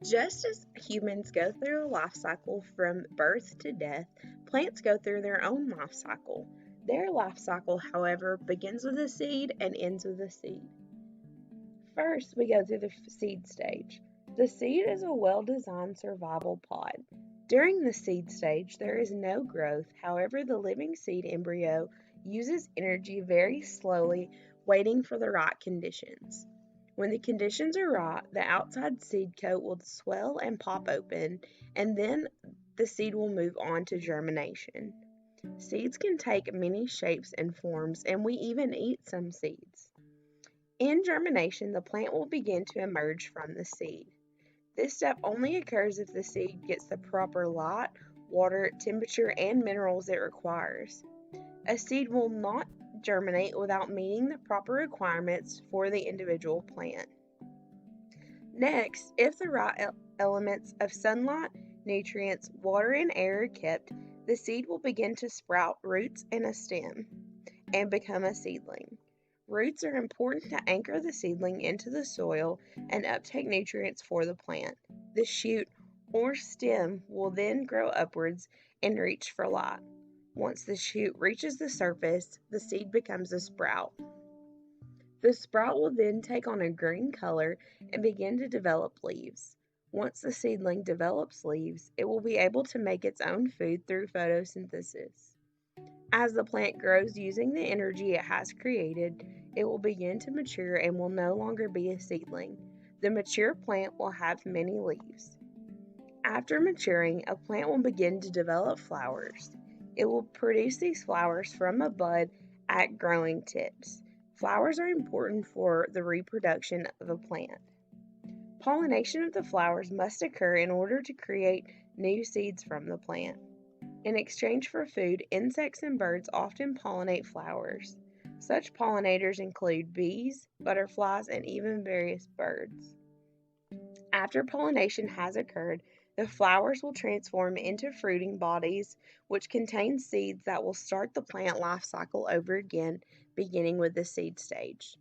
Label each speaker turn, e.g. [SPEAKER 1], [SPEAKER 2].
[SPEAKER 1] Just as humans go through a life cycle from birth to death, plants go through their own life cycle. Their life cycle, however, begins with a seed and ends with a seed. First, we go through the seed stage. The seed is a well designed survival pod. During the seed stage, there is no growth. However, the living seed embryo uses energy very slowly, waiting for the right conditions. When the conditions are right, the outside seed coat will swell and pop open, and then the seed will move on to germination. Seeds can take many shapes and forms, and we even eat some seeds. In germination, the plant will begin to emerge from the seed. This step only occurs if the seed gets the proper light, water, temperature, and minerals it requires. A seed will not germinate without meeting the proper requirements for the individual plant. Next, if the right elements of sunlight, nutrients, water, and air are kept, the seed will begin to sprout roots and a stem and become a seedling. Roots are important to anchor the seedling into the soil and uptake nutrients for the plant. The shoot or stem will then grow upwards and reach for light. Once the shoot reaches the surface, the seed becomes a sprout. The sprout will then take on a green color and begin to develop leaves. Once the seedling develops leaves, it will be able to make its own food through photosynthesis. As the plant grows using the energy it has created, it will begin to mature and will no longer be a seedling. The mature plant will have many leaves. After maturing, a plant will begin to develop flowers. It will produce these flowers from a bud at growing tips. Flowers are important for the reproduction of a plant. Pollination of the flowers must occur in order to create new seeds from the plant. In exchange for food, insects and birds often pollinate flowers. Such pollinators include bees, butterflies, and even various birds. After pollination has occurred, the flowers will transform into fruiting bodies, which contain seeds that will start the plant life cycle over again, beginning with the seed stage.